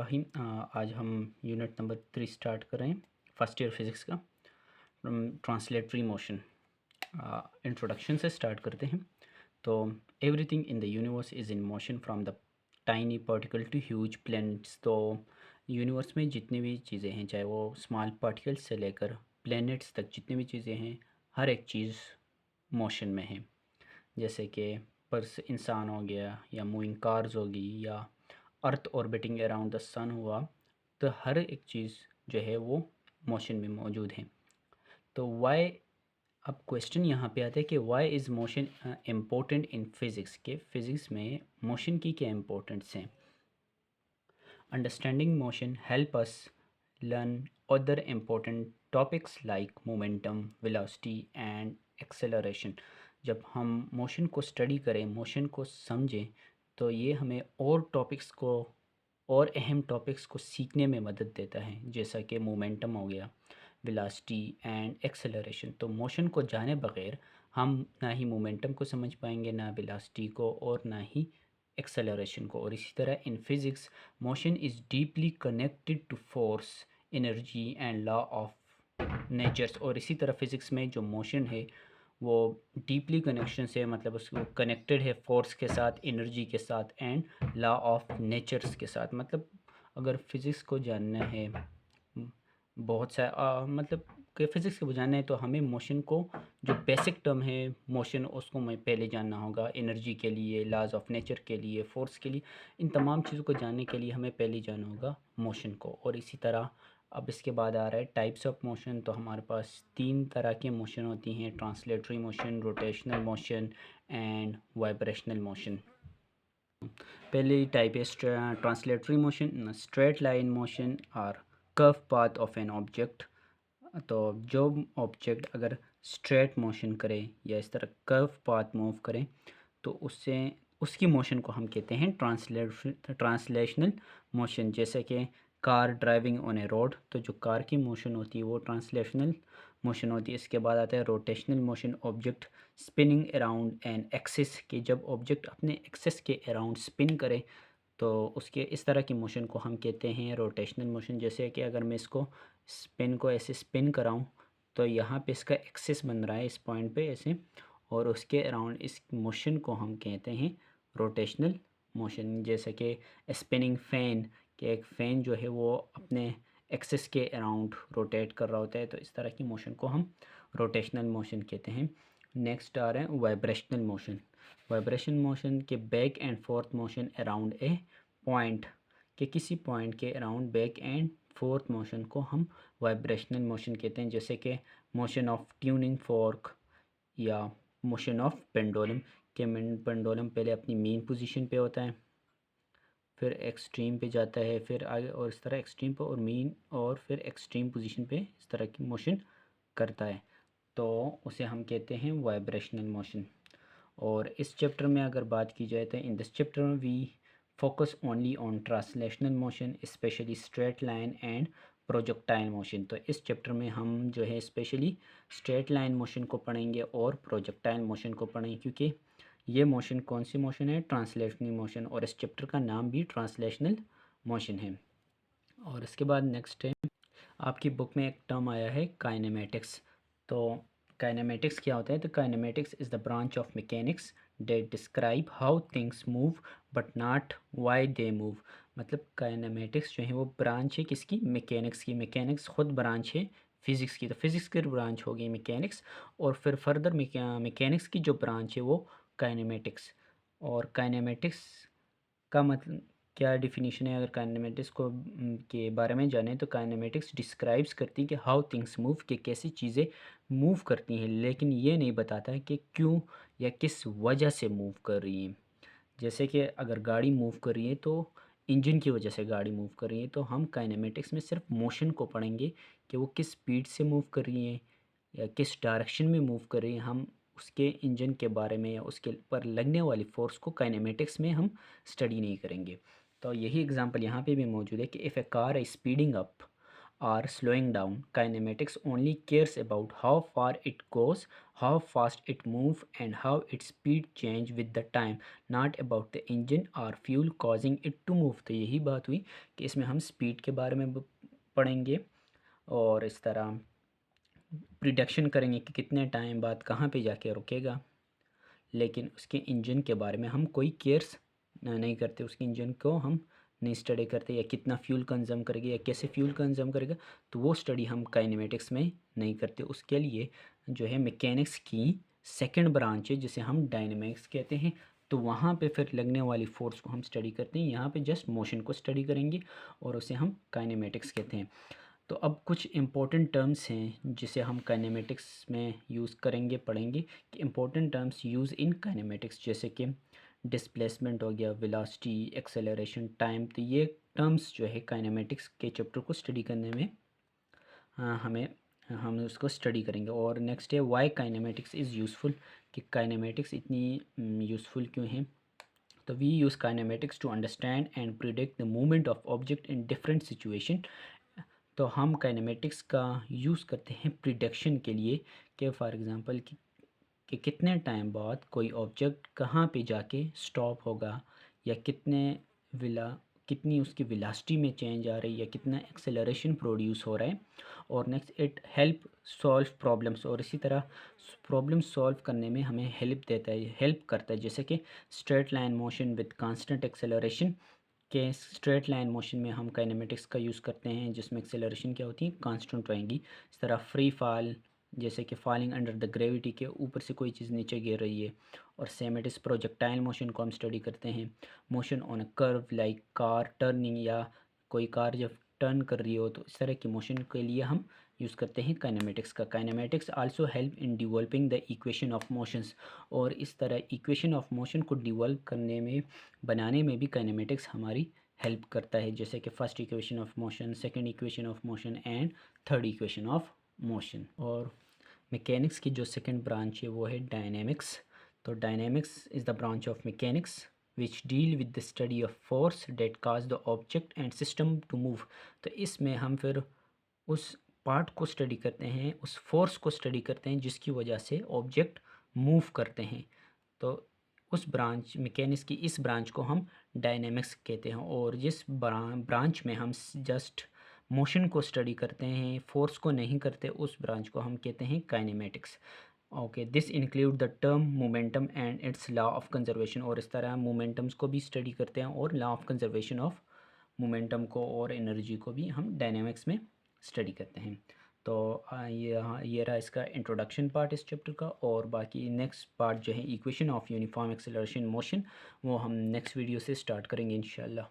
रहीम। आज हम unit number 3 start कर रहे हैं फर्स्ट ईयर फिज़िक्स का ट्रांसलेटरी मोशन। इंट्रोडक्शन से स्टार्ट करते हैं। तो everything in the universe is in motion from the tiny particle to huge planets. तो यूनिवर्स में जितनी भी चीज़ें हैं, चाहे वो स्मॉल पार्टिकल्स से लेकर प्लैनेट्स तक जितनी भी चीज़ें हैं, हर एक चीज़ मोशन में है। जैसे कि पर्स इंसान हो गया, या मूविंग कार्स होगी, या अर्थ ऑर्बिटिंग अराउंड द सन हुआ। तो हर एक चीज़ जो है वो मोशन में मौजूद है। तो वाई, अब क्वेश्चन यहाँ पे आता है कि why is motion important in physics, के फिज़िक्स में मोशन की क्या इम्पोर्टेंस है। Understanding motion help us learn other important topics like momentum, velocity and acceleration. जब हम मोशन को स्टडी करें, मोशन को समझें, तो ये हमें और टॉपिक्स को और अहम टॉपिक्स को सीखने में मदद देता है, जैसा कि मोमेंटम हो गया, वेलोसिटी एंड एक्सेलरेशन। तो मोशन को जाने बगैर हम ना ही मोमेंटम को समझ पाएंगे, ना वेलोसिटी को, और ना ही एक्सेलरेशन को। और इसी तरह in physics motion is deeply connected to force, energy and law of natures. और इसी तरह फिज़िक्स में जो मोशन है वो डीपली कनेक्शन से, मतलब उसको कनेक्टेड है फोर्स के साथ, एनर्जी के साथ एंड लॉ ऑफ नेचर्स के साथ। मतलब अगर फिज़िक्स को जानना है, बहुत सा मतलब कि फ़िज़िक्स को जानना है, तो हमें मोशन को, जो बेसिक टर्म है मोशन, उसको मैं पहले जानना होगा। एनर्जी के लिए, लॉज ऑफ नेचर के लिए, फोर्स के लिए, इन तमाम चीज़ों को जानने के लिए हमें पहले जानना होगा मोशन को। और इसी तरह अब इसके बाद आ रहा है टाइप्स ऑफ मोशन। तो हमारे पास 3 तरह के मोशन होती हैं: translatory motion, rotational motion and vibrational motion. पहली टाइप है translatory motion, straight line motion और curve path of an object. तो जो ऑब्जेक्ट अगर स्ट्रेट मोशन करे या इस तरह कर्व पाथ मूव करे, तो उससे उसकी मोशन को हम कहते हैं ट्रांसलेशनल मोशन। जैसे कि car driving on A road, तो जो कार की मोशन होती है वो ट्रांसलेशनल मोशन होती है। इसके बाद आता है rotational motion, object spinning around an axis, कि जब ऑब्जेक्ट अपने एक्सिस के अराउंड स्पिन करे, तो उसके इस तरह की मोशन को हम कहते हैं रोटेशनल मोशन। जैसे कि अगर मैं इसको स्पिन को ऐसे स्पिन कराऊं, तो यहाँ पे इसका एक्सिस बन रहा है इस पॉइंट पे ऐसे, और उसके अराउंड इस मोशन को हम कहते हैं रोटेशनल मोशन। जैसे कि स्पिनिंग फ़ैन, कि एक फ़ैन जो है वो अपने एक्सिस के अराउंड रोटेट कर रहा होता है, तो इस तरह की मोशन को हम रोटेशनल मोशन कहते हैं। नेक्स्ट आ रहे हैं वाइब्रेशनल मोशन। वाइब्रेशन मोशन के back and fourth motion around a point, के किसी पॉइंट के around back and fourth motion को हम वाइब्रेशनल मोशन कहते हैं। जैसे कि मोशन ऑफ ट्यूनिंग फॉर्क या मोशन ऑफ पेंडुलम, के पेंडुलम पहले अपनी मेन पोजीशन पे होता है, फिर एक्सट्रीम पे जाता है, फिर आगे, और इस तरह एक्सट्रीम पे और मेन, और फिर एक्सट्रीम पोजीशन पे इस तरह की मोशन करता है, तो उसे हम कहते हैं वाइब्रेशनल मोशन। और इस चैप्टर में अगर बात की जाए, तो इन दिस चैप्टर में we focus only on translational motion, specially straight line and projectile motion. तो इस चैप्टर में हम जो है स्पेशली स्ट्रेट लाइन मोशन को पढ़ेंगे और प्रोजेक्टाइल मोशन को पढ़ेंगे, क्योंकि ये मोशन कौन सी मोशन है, ट्रांसलेशनल मोशन, और इस चैप्टर का नाम भी ट्रांसलेशनल मोशन है। और इसके बाद नेक्स्ट है, आपकी बुक में एक टर्म आया है काइनेमेटिक्स। तो काइनेमेटिक्स क्या होता है, तो kinematics is the branch of mechanics that describe how things move but not why they move. मतलब काइनेमेटिक्स जो है वो ब्रांच है किसकी, मैकेनिक्स की। मैकेनिक्स खुद ब्रांच है फिज़िक्स की, तो फिज़िक्स की ब्रांच हो गई मैकेनिक्स, और फिर फर्दर मैकेनिक्स की जो ब्रांच है वो काइनेमेटिक्स। और काइनेमेटिक्स का मतलब क्या डिफिनीशन है, अगर काइनेमेटिक्स को के बारे में जाने, तो काइनेमेटिक्स डिस्क्राइब्स करती है कि हाउ थिंग्स मूव, कि कैसी चीज़ें मूव करती हैं, लेकिन ये नहीं बताता है कि क्यों या किस वजह से मूव कर रही हैं। जैसे कि अगर गाड़ी मूव कर रही है, तो इंजन की वजह से गाड़ी मूव कर रही है, तो हम काइनेमेटिक्स में सिर्फ मोशन को पढ़ेंगे कि वो किस स्पीड से मूव कर रही है या किस डायरेक्शन में मूव कर रही है। हम उसके इंजन के बारे में या उसके पर लगने वाली फोर्स को काइनेमेटिक्स में हम स्टडी नहीं करेंगे। तो यही एग्जांपल यहाँ पे भी मौजूद है कि if A car is speeding up are slowing down. Kinematics only cares about how far it goes, how fast it moves, and how its speed change with the time, not about the engine or fuel causing it to move. तो यही बात हुई कि इसमें हम speed के बारे में पढ़ेंगे और इस तरह प्रिडिक्शन करेंगे कि कितने टाइम बाद कहाँ पे जाके रुकेगा, लेकिन उसके इंजन के बारे में हम कोई केयर्स नहीं करते, उसके इंजन को हम नहीं स्टडी करते, या कितना फ्यूल कंज्यूम करेगा या कैसे फ्यूल कंज्यूम करेगा, तो वो स्टडी हम काइनेमेटिक्स में नहीं करते। उसके लिए जो है मैकेनिक्स की सेकंड ब्रांच है जिसे हम डायनेमिक्स कहते हैं, तो वहाँ पे फिर लगने वाली फोर्स को हम स्टडी करते हैं। यहाँ पे जस्ट मोशन को स्टडी करेंगे और उसे हम काइनेमेटिक्स कहते हैं। तो अब कुछ इम्पोर्टेंट टर्म्स हैं जिसे हम काइनेमेटिक्स में यूज़ करेंगे, पढ़ेंगे कि important terms use in kinematics, जैसे कि डिस्प्लेसमेंट हो गया, वेलोसिटी, एक्सेलरेशन, टाइम। तो ये टर्म्स जो है काइनेमेटिक्स के चैप्टर को स्टडी करने में हम उसको स्टडी करेंगे। और नेक्स्ट है वाई काइनेमेटिक्स इज़ यूज़फुल, कि काइनेमेटिक्स इतनी यूज़फुल क्यों है। तो we use kinematics to understand and predict the movement of object in different situation. तो हम काइनेमेटिक्स का यूज़ करते हैं प्रिडिक्शन के लिए, कि फॉर एग्ज़ाम्पल कि कितने टाइम बाद कोई ऑब्जेक्ट कहाँ पे जाके स्टॉप होगा, या कितनी उसकी वेलोसिटी में चेंज आ रही है, या कितना एक्सेलरेशन प्रोड्यूस हो रहा है। और next it help solve problems, और इसी तरह प्रॉब्लम सॉल्व करने में हमें हेल्प करता है, जैसे कि straight line motion with constant acceleration, के स्ट्रेट लाइन मोशन में हम काइनेमेटिक्स का यूज़ करते हैं जिसमें एक्सेलरेशन क्या होती है, कांस्टेंट रहेंगी। इस तरह फ्री फॉल, जैसे कि फॉलिंग अंडर द ग्रेविटी, के ऊपर से कोई चीज़ नीचे गिर रही है। और same it is projectile motion को हम स्टडी करते हैं। Motion on a curve like car turning, या कोई कार जब टर्न कर रही हो, तो इस तरह की मोशन के लिए हम यूज़ करते हैं काइनेमेटिक्स का। Kinematics also help in developing the equation of motions, और इस तरह इक्वेशन ऑफ मोशन को डिवेल्प करने में, बनाने में भी काइनेमेटिक्स हमारी हेल्प करता है, जैसे कि first equation of motion, second equation of motion and third equation of motion. और मैकेनिक्स की जो सेकंड ब्रांच है वो है डायनेमिक्स। तो dynamics is the branch of mechanics which deal with the study of force that cause the object and system to move. तो इसमें हम फिर उस पार्ट को स्टडी करते हैं, उस फोर्स को स्टडी करते हैं जिसकी वजह से ऑब्जेक्ट मूव करते हैं। तो उस ब्रांच, मैकेनिक्स की इस ब्रांच को हम डायनेमिक्स कहते हैं। और जिस ब्रांच में हम जस्ट मोशन को स्टडी करते हैं, फोर्स को नहीं करते, उस ब्रांच को हम कहते हैं kinematics. Okay, this include the term momentum and it's law of conservation. और इस तरह मोमेंटम्स को भी स्टडी करते हैं और law of conservation of momentum को और एनर्जी को भी हम डायनेमिक्स में स्टडी करते हैं। तो ये रहा इसका इंट्रोडक्शन पार्ट इस चैप्टर का। और बाकी नेक्स्ट पार्ट जो है equation of uniform acceleration motion, वो हम नेक्स्ट वीडियो से स्टार्ट करेंगे इंशाल्लाह।